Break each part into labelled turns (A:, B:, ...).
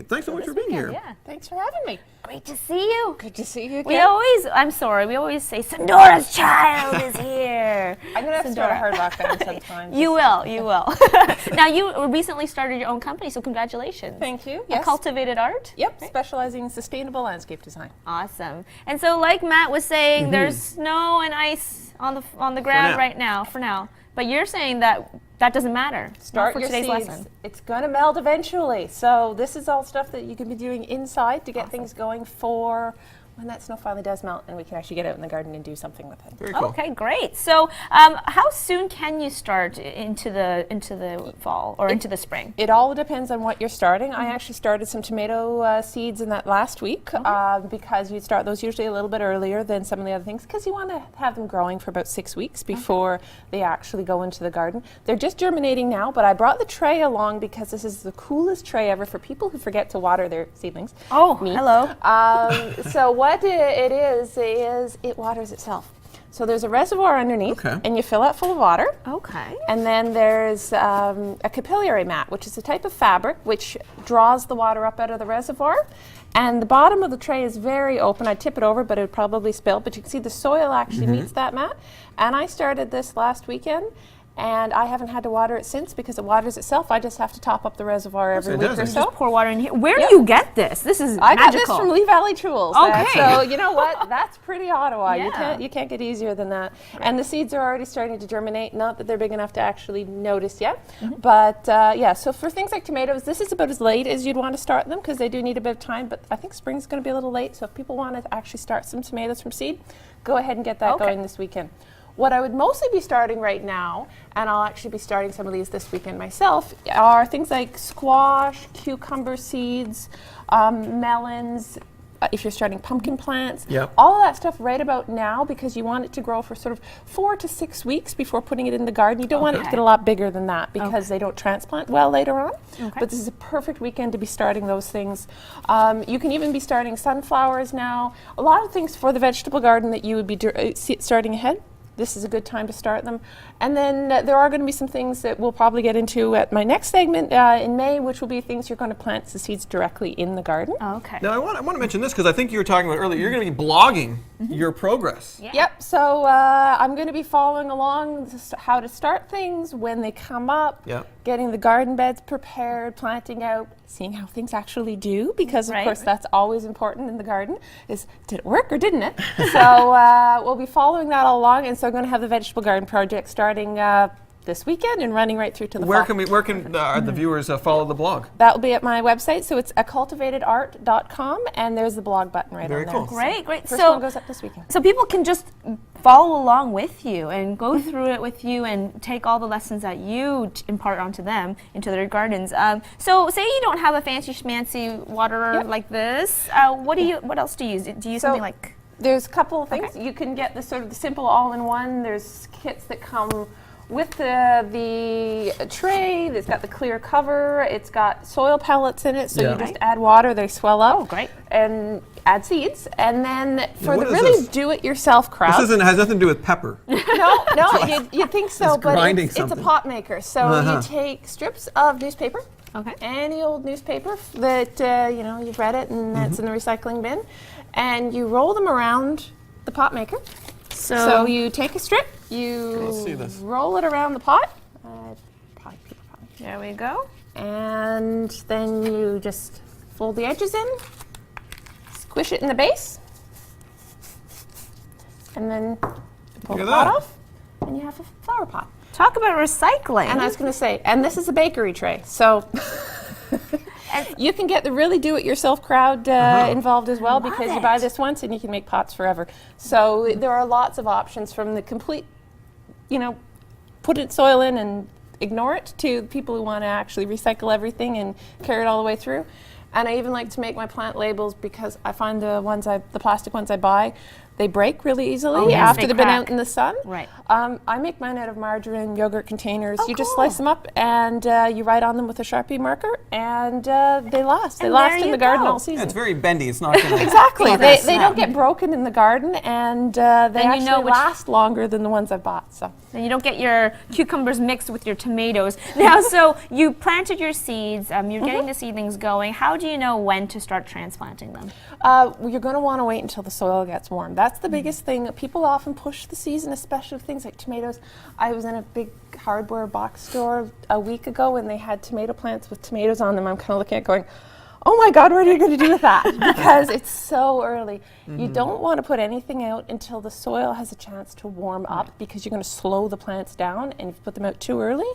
A: Thanks so much for being here.
B: Yeah.
C: Thanks for having me.
B: Great to see you.
C: Good to see you again.
B: We always say, Sondora's child is here.
C: I'm going to have to start a hard rock band sometime.
B: You will. Now, you recently started your own company, so congratulations.
C: Thank you. Yes.
B: Cultivated Art?
C: Yep, specializing in sustainable landscape design.
B: Awesome. And so like Matt was saying, there's snow and ice on the ground right now, for now. But you're saying that doesn't matter.
C: Start
B: for
C: your
B: today's
C: seeds.
B: lesson.
C: It's going to melt eventually. So this is all stuff that you can be doing inside to get things going for when that snow finally does melt and we can actually get out in the garden and do something with it.
A: Very cool.
B: Okay, great. So how soon can you start into the fall or into the spring?
C: It all depends on what you're starting. I actually started some tomato seeds in that last week because you start those usually a little bit earlier than some of the other things because you want to have them growing for about 6 weeks before they actually go into the garden. They're just germinating now, but I brought the tray along because this is the coolest tray ever for people who forget to water their seedlings.
B: Oh,
C: Me.
B: hello.
C: So what it is it waters itself. So there's a reservoir underneath, and you fill it full of water.
B: Okay.
C: And then there's a capillary mat, which is a type of fabric which draws the water up out of the reservoir. And the bottom of the tray is very open. I'd tip it over, but it would probably spill. But you can see the soil actually meets that mat. And I started this last weekend. And I haven't had to water it since because it waters itself. I just have to top up the reservoir every week or so.
B: Just pour water in here. Where do you get this? This is
C: I
B: magical.
C: got this from Lee Valley Tools.
B: Okay.
C: So you know what? That's pretty Ottawa.
B: Yeah.
C: You can't get easier than that. And the seeds are already starting to germinate. Not that they're big enough to actually notice yet. But yeah, so for things like tomatoes, this is about as late as you'd want to start them because they do need a bit of time. But I think spring's going to be a little late. So if people want to actually start some tomatoes from seed, go ahead and get that going this weekend. What I would mostly be starting right now, and I'll actually be starting some of these this weekend myself, are things like squash, cucumber seeds, melons, if you're starting pumpkin plants, all of that stuff right about now because you want it to grow for sort of 4 to 6 weeks before putting it in the garden. You don't want it to get a lot bigger than that because they don't transplant well later on. But this is a perfect weekend to be starting those things. You can even be starting sunflowers now. A lot of things for the vegetable garden that you would be starting ahead. This is a good time to start them. And then there are going to be some things that we'll probably get into at my next segment in May, which will be things you're going to plant the seeds directly in the garden.
B: Okay.
A: Now, I want to mention this because I think you were talking about earlier, you're going to be blogging your progress.
B: Yeah.
C: Yep, so I'm going to be following along how to start things, when they come up, getting the garden beds prepared, planting out, seeing how things actually do, because of course that's always important in the garden, is did it work or didn't it? So we'll be following that all along, and so I'm going to have the vegetable garden project starting this weekend and running right through to the fall.
A: Where can the viewers follow the blog?
C: That will be at my website, so it's cultivatedart.com, and there's the blog button right on there.
A: Very cool.
B: Great.
C: First one goes up this weekend.
B: So people can just follow along with you and go through it with you and take all the lessons that you impart onto them into their gardens. So say you don't have a fancy schmancy waterer like this. What else do you use? Do you use something like?
C: There's a couple of things. You can get the sort of the simple all-in-one. There's kits that come with the tray. It's got the clear cover. It's got soil pellets in it, so you just add water. They swell up.
B: Oh, great!
C: And add seeds. And then for the really do-it-yourself crowd,
A: this has nothing to do with pepper.
C: No, you think so, but it's a pot maker. So you take strips of newspaper. Any old newspaper that you've read it and that's in the recycling bin, and you roll them around the pot maker. So you take a strip, you roll it around the pot.
B: There we go.
C: And then you just fold the edges in, squish it in the base, and then pull the pot off, and you have a flower pot.
B: Talk about recycling.
C: And I was going to say, and this is a bakery tray, so you can get the really do-it-yourself crowd involved as well, because you buy this once and you can make pots forever. So there are lots of options, from the complete, put it soil in and ignore it, to people who want to actually recycle everything and carry it all the way through. And I even like to make my plant labels, because I find the plastic ones I buy, They break really easily
B: yes,
C: after
B: they
C: they've been
B: crack.
C: out in the sun.
B: Right.
C: I make mine out of margarine yogurt containers.
B: Oh,
C: You just
B: cool.
C: slice them up and you write on them with a Sharpie marker, and they last. They
B: And
C: last
B: there
C: in
B: you
C: the garden
B: go.
C: all season.
A: Yeah, it's very bendy. It's not going to
C: Exactly.
B: Yeah,
C: They
B: snap.
C: don't get broken in the garden, and they
B: And you know
C: actually
B: which-
C: last longer than the ones I've bought. So.
B: And you don't get your cucumbers mixed with your tomatoes. Now, so you planted your seeds, you're getting the seedlings going. How do you know when to start transplanting them?
C: You're going to want to wait until the soil gets warm. That's the biggest thing. People often push the season, especially with things like tomatoes. I was in a big hardware box store a week ago and they had tomato plants with tomatoes on them. I'm kind of looking at it going, oh my God, what are you going to do with that? Because it's so early. You don't want to put anything out until the soil has a chance to warm up, because you're going to slow the plants down, and if you put them out too early,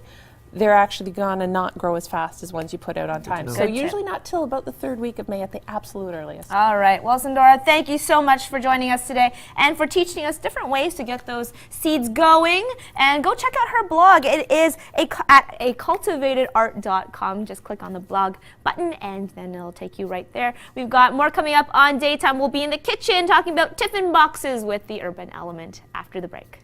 C: they're actually going to not grow as fast as ones you put out on time. So
B: Good tip.
C: usually not till about the 3rd week of May at the absolute earliest.
B: All right. Well, Sandora, thank you so much for joining us today and for teaching us different ways to get those seeds going. And go check out her blog. It is at acultivatedart.com. Just click on the blog button and then it'll take you right there. We've got more coming up on Daytime. We'll be in the kitchen talking about tiffin boxes with the Urban Element after the break.